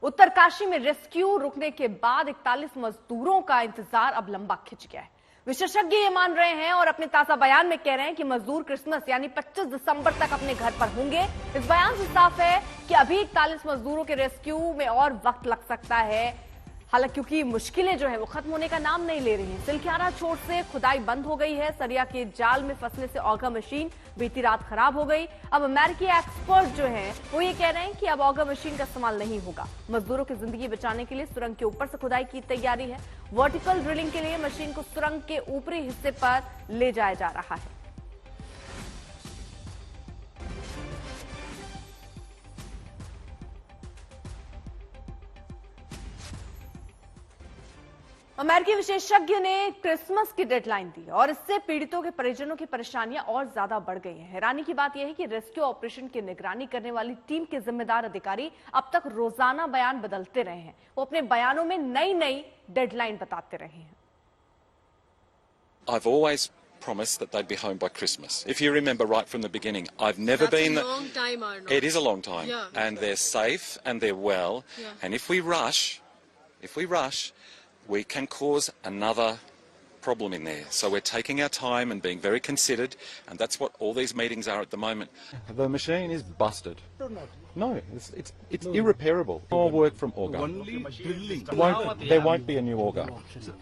उत्तरकाशी में रेस्क्यू रुकने के बाद 41 मजदूरों का इंतजार अब लंबा खिंच गया है। विशेषज्ञ ये मान रहे हैं और अपने ताजा बयान में कह रहे हैं कि मजदूर क्रिसमस यानी 25 दिसंबर तक अपने घर पर होंगे। इस बयान से साफ है कि अभी 41 मजदूरों के रेस्क्यू में और वक्त लग सकता है। हालांकि क्योंकि मुश्किलें जो है वो खत्म होने का नाम नहीं ले रही हैं। सिलक्यारा छोर से खुदाई बंद हो गई है। सरिया के जाल में फंसने से ऑगा मशीन बीती रात खराब हो गई। अब अमेरिकी एक्सपर्ट जो हैं वो ये कह रहे हैं कि अब ऑगा मशीन का इस्तेमाल नहीं होगा। मजदूरों की जिंदगी बचाने के लिए सुरंग के ऊपर से खुदाई की तैयारी है। वर्टिकल ड्रिलिंग के लिए मशीन को सुरंग के ऊपरी हिस्से पर ले जाया जा रहा है। अमेरिकी विशेषज्ञ ने क्रिसमस की डेडलाइन दी और इससे पीड़ितों के परिजनों की परेशानियां और ज्यादा बढ़ गई हैं। हैरानी की बात यह है कि रेस्क्यू ऑपरेशन की निगरानी करने वाली टीम के जिम्मेदार अधिकारी अब तक रोजाना बयान बदलते रहे हैं। वो अपने बयानों में नई नई डेडलाइन बताते रहे हैं। I've always promised that they'd be home by Christmas. If you remember right from the beginning, I've never been. That's a long time, Arnold. It is a long time, yeah, and they're safe and they're well. Yeah. And if we rush, we can cause another problem in there. So we're taking our time and being very considered, and that's what all these meetings are at the moment. The machine is busted. No, it's irreparable. More work from auger. Only drilling. There won't be a new auger.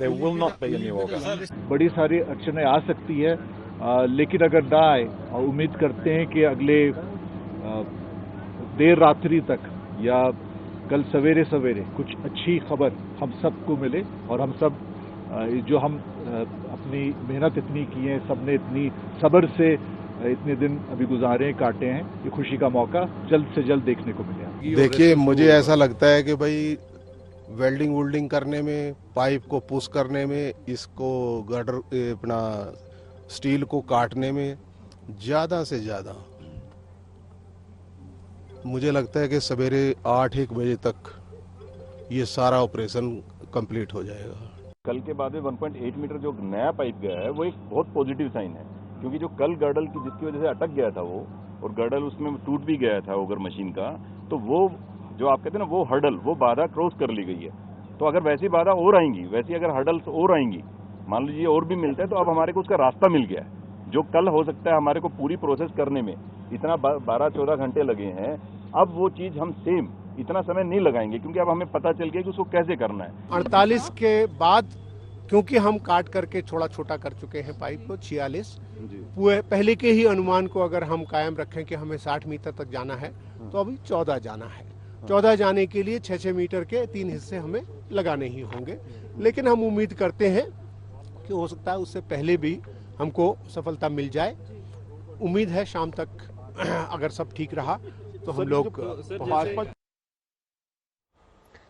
There will not be a new auger. बड़ी सारी अड़चनें आ सकती है, लेकिन अगर ना आए और उम्मीद करते हैं कि अगले देर रात्रि तक या कल सवेरे सवेरे कुछ अच्छी खबर हम सबको मिले और हम सब जो हम अपनी मेहनत इतनी की है, सबने इतनी सब्र से इतने दिन अभी गुजारे काटे हैं, ये खुशी का मौका जल्द से जल्द देखने को मिले। देखिए, मुझे ऐसा लगता है कि भाई वेल्डिंग वुल्डिंग करने में, पाइप को पुश करने में, इसको गर्डर अपना स्टील को काटने में ज्यादा से ज्यादा मुझे लगता है कि सवेरे 8-1 बजे तक ये सारा ऑपरेशन कंप्लीट हो जाएगा। कल के बाद में 1.8 मीटर जो नया पाइप गया है वो एक बहुत पॉजिटिव साइन है, क्योंकि जो कल गर्डल की जिसकी वजह से अटक गया था वो, और गर्डल उसमें टूट भी गया था ओगर मशीन का, तो वो जो आप कहते हैं ना वो हर्डल, वो बाधा क्रॉस कर ली गई है। तो अगर वैसी बाधा और आएंगी, वैसी अगर हर्डल्स और आएंगी, मान लीजिए और भी मिलता है, तो अब हमारे को उसका रास्ता मिल गया है। जो कल हो सकता है हमारे को पूरी प्रोसेस करने में इतना 12-14 घंटे लगे हैं, अब वो चीज हम सेम इतना समय नहीं लगाएंगे, क्योंकि अब हमें पता चल गया कि उसको कैसे करना है। 48 के बाद क्योंकि हम काट करके थोड़ा छोटा कर चुके हैं पाइप को 46, पहले के ही अनुमान को अगर हम कायम रखें कि हमें 60 मीटर तक जाना है, तो अभी 14 जाना है। 14 जाने के लिए 6-6 मीटर के 3 हिस्से हमें लगाने ही होंगे, लेकिन हम उम्मीद करते हैं कि हो सकता है उससे पहले भी हमको सफलता मिल जाए। उम्मीद है शाम तक अगर सब ठीक रहा तो हम लोग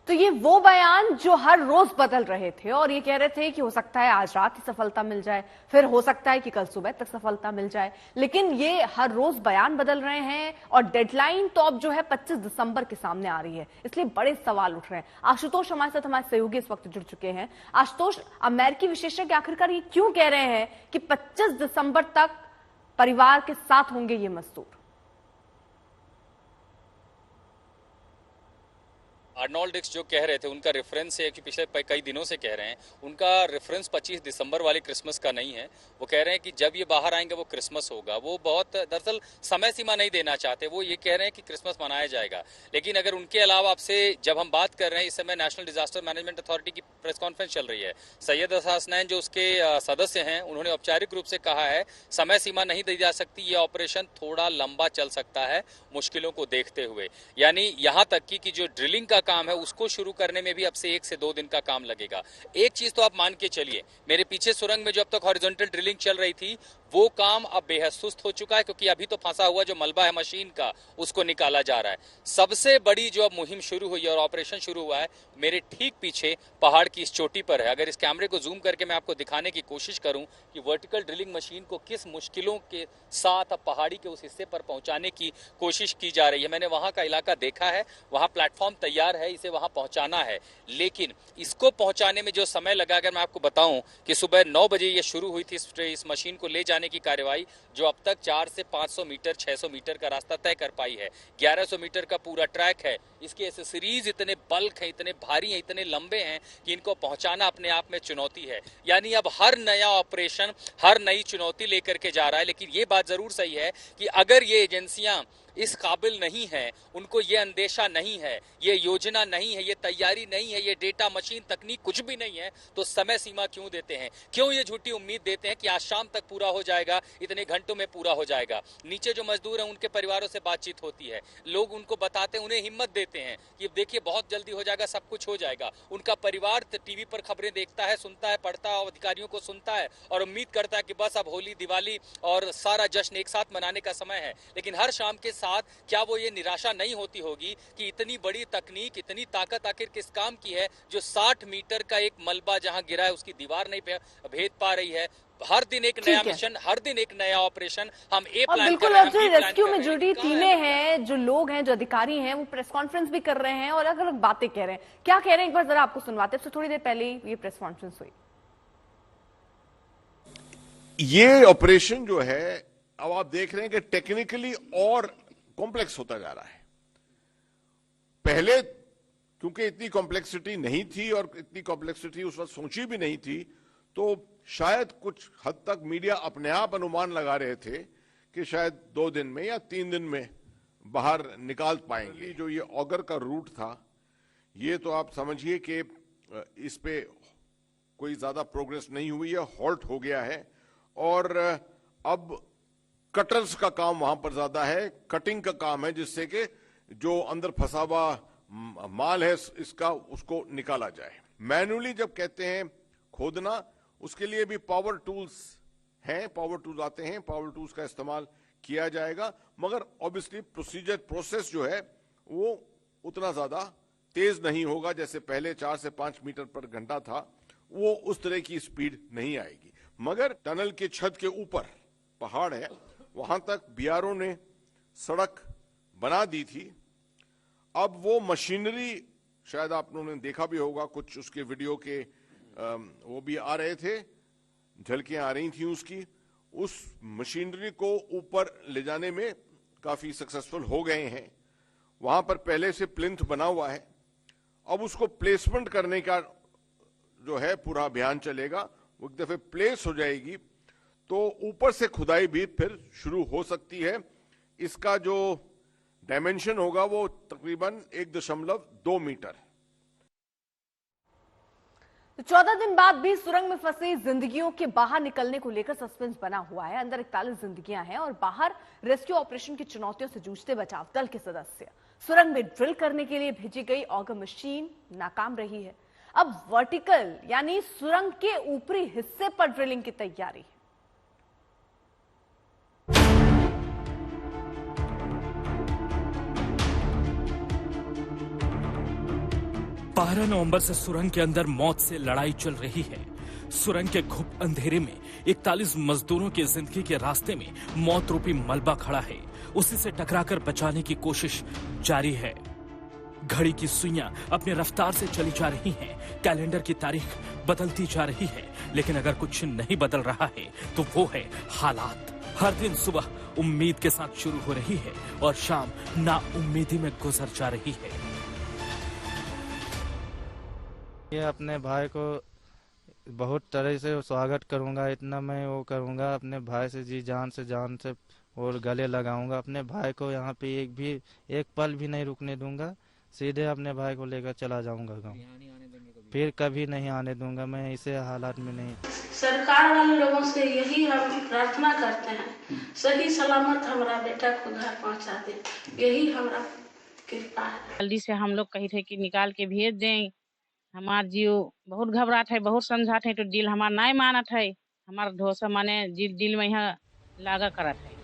तो ये वो बयान जो हर रोज बदल रहे थे और ये कह रहे थे कि हो सकता है आज रात ही सफलता मिल जाए, फिर हो सकता है कि कल सुबह तक सफलता मिल जाए, लेकिन ये हर रोज बयान बदल रहे हैं और डेडलाइन तो अब जो है 25 दिसंबर के सामने आ रही है। इसलिए बड़े सवाल उठ रहे हैं। आशुतोष हमारे साथ, हमारे सहयोगी इस वक्त जुड़ चुके हैं। आशुतोष, अमेरिकी विशेषज्ञ आखिरकार ये क्यों कह रहे हैं कि 25 दिसंबर तक परिवार के साथ होंगे ये मजदूर? आर्नोल्ड डिक्स जो कह रहे थे उनका रेफरेंस है कि पिछले कई दिनों से कह रहे हैं, उनका रेफरेंस 25 दिसंबर वाली क्रिसमस का नहीं है। वो कह रहे हैं कि जब ये बाहर आएंगे वो क्रिसमस होगा। वो बहुत दरअसल समय सीमा नहीं देना चाहते, वो ये कह रहे हैं कि क्रिसमस मनाया जाएगा। लेकिन अगर उनके अलावा आपसे जब हम बात कर रहे हैं, इस समय नेशनल डिजास्टर मैनेजमेंट अथॉरिटी की प्रेस कॉन्फ्रेंस चल रही है। सैयद हसनैन जो उसके सदस्य हैं, उन्होंने औपचारिक रूप से कहा है समय सीमा नहीं दी जा सकती, ये ऑपरेशन थोड़ा लंबा चल सकता है मुश्किलों को देखते हुए। यानी यहां तक कि जो ड्रिलिंग का काम है उसको शुरू करने में भी अब से 1 से 2 दिन का काम लगेगा। एक चीज तो आप मान के चलिए, मेरे पीछे सुरंग में जो अब तक हॉरिजॉन्टल ड्रिलिंग चल रही थी वो काम अब बेहद सुस्त हो चुका है, क्योंकि अभी तो फंसा हुआ जो मलबा है मशीन का उसको निकाला जा रहा है। सबसे बड़ी जो अब मुहिम शुरू हुई है और ऑपरेशन शुरू हुआ है मेरे ठीक पीछे पहाड़ की इस चोटी पर है। अगर इस कैमरे को जूम करके मैं आपको दिखाने की कोशिश करूं कि वर्टिकल ड्रिलिंग मशीन को किस मुश्किलों के साथ अब पहाड़ी के उस हिस्से पर पहुंचाने की कोशिश की जा रही है। मैंने वहां का इलाका देखा है, वहां प्लेटफॉर्म तैयार है, इसे वहां पहुंचाना है। लेकिन इसको पहुंचाने में जो समय लगा, अगर मैं आपको बताऊं कि सुबह 9 बजे ये शुरू हुई थी इस मशीन को ले जाने जाने की कार्रवाई जो अब तक 4 से 500 मीटर 600 मीटर का रास्ता तय कर पाई है। 1100 मीटर का पूरा ट्रैक है, इसके एसेसरीज इतने बल्क हैं, इतने भारी हैं, इतने लंबे हैं कि इनको पहुंचाना अपने आप में चुनौती है। यानी अब हर नया ऑपरेशन हर नई चुनौती लेकर के जा रहा है। लेकिन ये बात जरूर सही है कि अगर ये एजेंसियां इस काबिल नहीं है, उनको ये अंदेशा नहीं है, ये योजना नहीं है, ये तैयारी नहीं है, ये डेटा मशीन तकनीक कुछ भी नहीं है, तो समय सीमा क्यों देते हैं? क्यों ये झूठी उम्मीद देते हैं कि आज शाम तक पूरा हो जाएगा, इतने घंटों में पूरा हो जाएगा? नीचे जो मजदूर हैं उनके परिवारों से बातचीत होती है, लोग उनको बताते हैं, उन्हें हिम्मत देते हैं कि देखिए बहुत जल्दी हो जाएगा, सब कुछ हो जाएगा। उनका परिवार टीवी पर खबरें देखता है, सुनता है, पढ़ता है, अधिकारियों को सुनता है और उम्मीद करता है कि बस अब होली, दिवाली और सारा जश्न एक साथ मनाने का समय है। लेकिन हर शाम के साथ क्या वो ये निराशा नहीं होती होगी कि इतनी बड़ी तकनीक, इतनी ताकत आखिर किस काम की है जो 60 मीटर का एक मलबा जहां गिरा है उसकी दीवार नहीं भेद पा रही है? हर दिन एक नया मिशन, हर दिन एक नया ऑपरेशन, हम ए प्लान कर रहे हैं। बिल्कुल रेस्क्यू में जुड़ी टीमें हैं, जो लोग हैं, जो अधिकारी हैं, वो प्रेस कॉन्फ्रेंस भी कर रहे हैं और अलग अलग बातें कह रहे हैं। क्या कह रहे हैं एक बार जरा आपको सुनवाते हैं। थोड़ी देर पहले ये प्रेस कॉन्फ्रेंस हुई। ये ऑपरेशन जो है अब आप देख रहे हैं कि टेक्निकली और कॉम्प्लेक्स होता जा रहा है। पहले क्योंकि इतनी कॉम्प्लेक्सिटी नहीं थी और इतनी कॉम्प्लेक्सिटी उस वक्त सोची भी नहीं थी, तो शायद कुछ हद तक मीडिया अपने आप अनुमान लगा रहे थे कि शायद 2 दिन में या 3 दिन में बाहर निकाल पाएंगे। जो ये ऑगर का रूट था, ये तो आप समझिए कि इस पे कोई ज्यादा प्रोग्रेस नहीं हुई है, हॉल्ट हो गया है। और अब कटर्स का काम वहां पर ज्यादा है, कटिंग का काम है, जिससे कि जो अंदर फंसा हुआ माल है इसका उसको निकाला जाए। मैन्युअली जब कहते हैं खोदना, उसके लिए भी पावर टूल्स हैं, पावर टूल्स आते हैं, पावर टूल्स का इस्तेमाल किया जाएगा। मगर ऑब्वियसली प्रोसेस जो है वो उतना ज्यादा तेज नहीं होगा जैसे पहले 4 से 5 मीटर पर घंटा था, वो उस तरह की स्पीड नहीं आएगी। मगर टनल के छत के ऊपर पहाड़ है, वहां तक बीआरओ ने सड़क बना दी थी। अब वो मशीनरी, शायद आप लोगों ने देखा भी होगा, कुछ उसके वीडियो के वो भी आ रहे थे, झलकियां आ रही थी उसकी। उस मशीनरी को ऊपर ले जाने में काफी सक्सेसफुल हो गए हैं। वहां पर पहले से प्लिंथ बना हुआ है, अब उसको प्लेसमेंट करने का जो है पूरा अभियान चलेगा। वो एक दफे प्लेस हो जाएगी तो ऊपर से खुदाई भी फिर शुरू हो सकती है। इसका जो डायमेंशन होगा वो तकरीबन 1.2 मीटर। 14 दिन बाद भी सुरंग में फंसी जिंदगियों के बाहर निकलने को लेकर सस्पेंस बना हुआ है। अंदर 41 जिंदगियां हैं और बाहर रेस्क्यू ऑपरेशन की चुनौतियों से जूझते बचाव दल के सदस्य। सुरंग में ड्रिल करने के लिए भेजी गई ऑगर मशीन नाकाम रही है। अब वर्टिकल यानी सुरंग के ऊपरी हिस्से पर ड्रिलिंग की तैयारी है। 12 नवंबर से सुरंग के अंदर मौत से लड़ाई चल रही है। सुरंग के घुप अंधेरे में 41 मजदूरों की जिंदगी के रास्ते में मौत रूपी मलबा खड़ा है। उसी से टकराकर बचाने की कोशिश जारी है। घड़ी की सुइयां अपनी रफ्तार से चली जा रही हैं, कैलेंडर की तारीख बदलती जा रही है, लेकिन अगर कुछ नहीं बदल रहा है तो वो है हालात। हर दिन सुबह उम्मीद के साथ शुरू हो रही है और शाम नाउम्मीदी में गुजर जा रही है। ये अपने भाई को बहुत तरह से स्वागत करूंगा, इतना मैं वो करूंगा, अपने भाई से जी जान से और गले लगाऊंगा। अपने भाई को यहाँ पे एक पल भी नहीं रुकने दूंगा। सीधे अपने भाई को लेकर चला जाऊंगा गाँव, फिर कभी नहीं आने दूंगा मैं ऐसे हालात में। नहीं, सरकार वाले लोगों से यही हम प्रार्थना करते हैं, सही सलामत हमारा बेटा को घर पहुंचा दे, यही हमारा कृपा है। जल्दी से हम लोग कही थे कि निकाल के भेज दें। हमार जीव बहुत घबराहट है, बहुत समझात है तो दिल हमार नहीं मानत है। हमारा ढोसा माने दिल में यहाँ लागा करत है।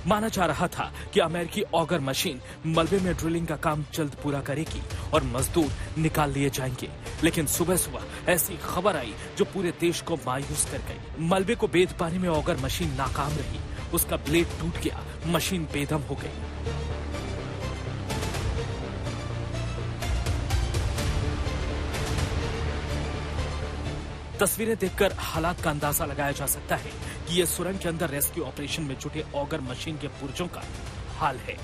माना जा रहा था कि अमेरिकी ऑगर मशीन मलबे में ड्रिलिंग का काम जल्द पूरा करेगी और मजदूर निकाल लिए जाएंगे, लेकिन सुबह सुबह ऐसी खबर आई जो पूरे देश को मायूस कर गई। मलबे को बेध पाने में ऑगर मशीन नाकाम रही, उसका ब्लेड टूट गया, मशीन बेदम हो गई। तस्वीरें देखकर हालात का अंदाजा लगाया जा सकता है कि ये सुरंग के अंदर रेस्क्यू ऑपरेशन में जुटे ऑगर मशीन के पुर्जों का हाल है।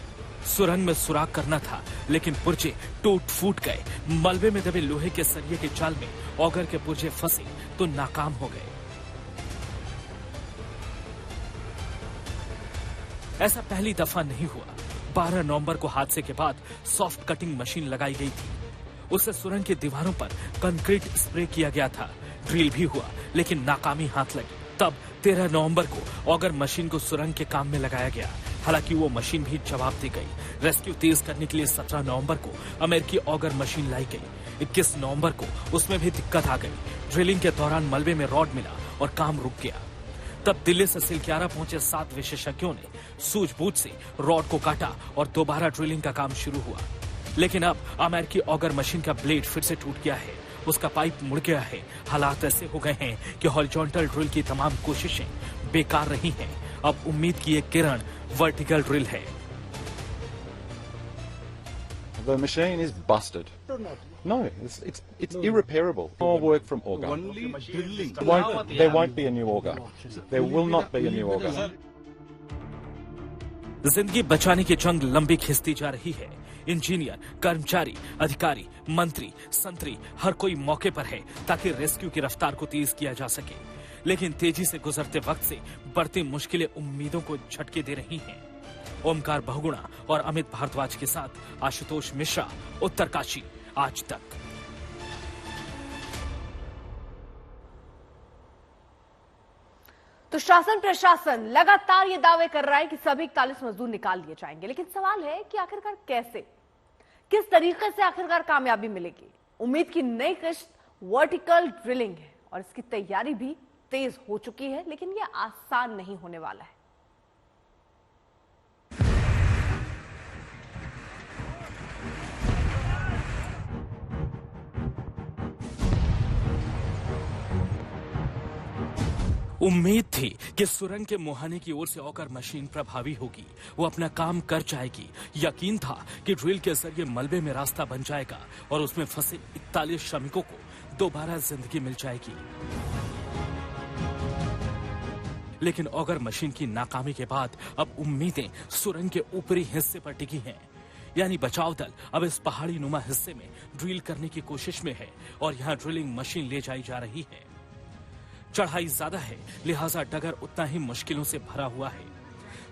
सुरंग में सुराख करना था, लेकिन पुर्जे टूट फूट गए। मलबे में दबे लोहे के सरिये के जाल में ऑगर के पुर्जे फंसे तो नाकाम हो गए। ऐसा पहली दफा नहीं हुआ। 12 नवंबर को हादसे के बाद सॉफ्ट कटिंग मशीन लगाई गई थी। उससे सुरंग की दीवारों पर कंक्रीट स्प्रे किया गया था। ड्रिल भी हुआ, लेकिन नाकामी हाथ लगी। तब 13 नवंबर को ऑगर मशीन को सुरंग के काम में लगाया गया। हालांकि वो मशीन भी जवाब दे गई। रेस्क्यू तेज करने के लिए 17 नवंबर को अमेरिकी ऑगर मशीन लाई गई। 21 नवंबर को उसमें भी दिक्कत आ गई। ड्रिलिंग के दौरान मलबे में रॉड मिला और काम रुक गया। तब दिल्ली से सिलक्यारा पहुंचे 7 विशेषज्ञों ने सूझबूझ से रॉड को काटा और दोबारा ड्रिलिंग का काम शुरू हुआ। लेकिन अब अमेरिकी ऑगर मशीन का ब्लेड फिर से टूट गया है। उसका पाइप मुड़ गया है। हालात ऐसे हो गए हैं कि हॉरिजॉन्टल ड्रिल की तमाम कोशिशें बेकार रही हैं। अब उम्मीद की एक किरण वर्टिकल ड्रिल है। The machine is busted. No, it's irreparable. More work from auger. Only drilling. There won't be a new auger. There will not be a new auger. जिंदगी बचाने की जंग लंबी खिंचती जा रही है। इंजीनियर, कर्मचारी, अधिकारी, मंत्री, संतरी हर कोई मौके पर है ताकि रेस्क्यू की रफ्तार को तेज किया जा सके। लेकिन तेजी से गुजरते वक्त से बढ़ती मुश्किलें उम्मीदों को झटके दे रही हैं। ओमकार बहुगुणा और अमित भारद्वाज के साथ आशुतोष मिश्रा, उत्तरकाशी, आज तक। तो शासन प्रशासन लगातार ये दावे कर रहा है कि सभी 41 मजदूर निकाल लिए जाएंगे, लेकिन सवाल है कि आखिरकार कैसे, किस तरीके से आखिरकार कामयाबी मिलेगी। उम्मीद की नई किश्त वर्टिकल ड्रिलिंग है और इसकी तैयारी भी तेज हो चुकी है, लेकिन यह आसान नहीं होने वाला है। उम्मीद थी कि सुरंग के मुहाने की ओर से ऑगर मशीन प्रभावी होगी, वो अपना काम कर जाएगी। यकीन था कि ड्रिल के जरिए मलबे में रास्ता बन जाएगा और उसमें फंसे 41 श्रमिकों को दोबारा जिंदगी मिल जाएगी। लेकिन ऑगर मशीन की नाकामी के बाद अब उम्मीदें सुरंग के ऊपरी हिस्से पर टिकी हैं। यानी बचाव दल अब इस पहाड़ी नुमा हिस्से में ड्रिल करने की कोशिश में है और यहाँ ड्रिलिंग मशीन ले जाई जा रही है। चढ़ाई ज्यादा है, लिहाजा डगर उतना ही मुश्किलों से भरा हुआ है।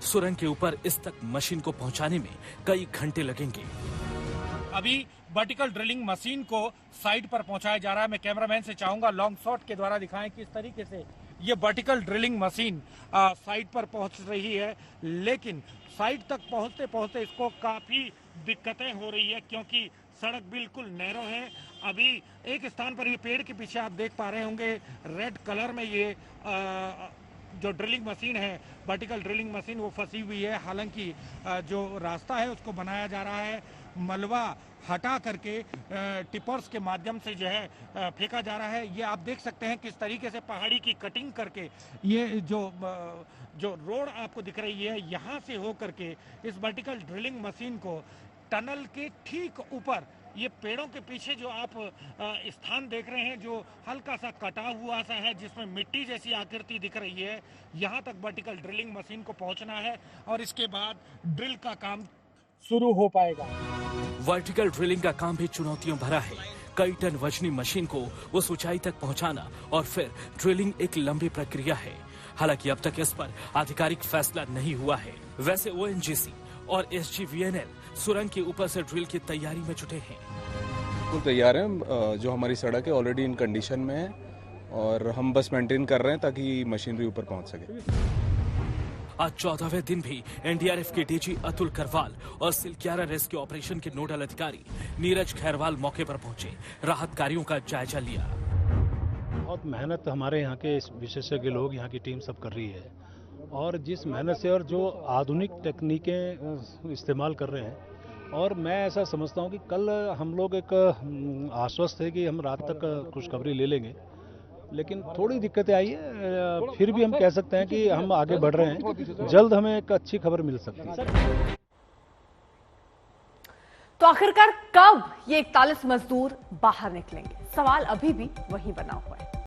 सुरंग के ऊपर इस तक मशीन को पहुंचाने में कई घंटे लगेंगे। अभी वर्टिकल ड्रिलिंग मशीन को साइड पर पहुंचाया जा रहा है। मैं कैमरामैन से चाहूंगा लॉन्ग शॉट के द्वारा दिखाएं किस तरीके से ये वर्टिकल ड्रिलिंग मशीन साइड पर पहुंच रही है। लेकिन साइड तक पहुंचते पहुंचते इसको काफी दिक्कतें हो रही है, क्योंकि सड़क बिल्कुल नैरो है। अभी एक स्थान पर ये पेड़ के पीछे आप देख पा रहे होंगे रेड कलर में ये जो ड्रिलिंग मशीन है, वर्टिकल ड्रिलिंग मशीन, वो फंसी हुई है। हालांकि जो रास्ता है उसको बनाया जा रहा है, मलबा हटा करके टिपर्स के माध्यम से जो है फेंका जा रहा है। ये आप देख सकते हैं किस तरीके से पहाड़ी की कटिंग करके ये जो रोड आपको दिख रही है, यहाँ से हो करके इस वर्टिकल ड्रिलिंग मशीन को टनल के ठीक ऊपर, ये पेड़ों के पीछे जो आप स्थान देख रहे हैं, जो हल्का सा कटा हुआ सा है, जिसमें मिट्टी जैसी आकृति दिख रही है, यहाँ तक वर्टिकल ड्रिलिंग मशीन को पहुंचना है और इसके बाद ड्रिल का काम शुरू हो पाएगा। वर्टिकल ड्रिलिंग का काम भी चुनौतियों भरा है। कई टन वजनी मशीन को उस ऊंचाई तक पहुंचाना और फिर ड्रिलिंग एक लंबी प्रक्रिया है। हालांकि अब तक इस पर आधिकारिक फैसला नहीं हुआ है। वैसे ONGC और SGVNL सुरंग के ऊपर से ड्रिल की तैयारी में जुटे हैं। तो तैयार हैं, जो हमारी सड़क है ऑलरेडी इन कंडीशन में है और हम बस मेंटेन कर रहे हैं ताकि मशीनरी ऊपर पहुंच सके। आज 14वें दिन भी NDRF के DG अतुल करवाल और सिलक्यारा रेस्क्यू ऑपरेशन के नोडल अधिकारी नीरज खैरवाल मौके पर पहुंचे, राहत कार्यों का जायजा लिया। बहुत मेहनत हमारे यहाँ के विशेषज्ञ लोग, यहाँ की टीम सब कर रही है और जिस मेहनत से और जो आधुनिक तकनीकें इस्तेमाल कर रहे हैं, और मैं ऐसा समझता हूँ कि कल हम लोग एक आश्वस्त है कि हम रात तक खुशखबरी ले लेंगे, लेकिन थोड़ी दिक्कतें आई है। फिर भी हम कह सकते हैं कि हम आगे बढ़ रहे हैं, जल्द हमें एक अच्छी खबर मिल सकती है। तो आखिरकार कब ये 41 मजदूर बाहर निकलेंगे, सवाल अभी भी वहीं बना हुआ है।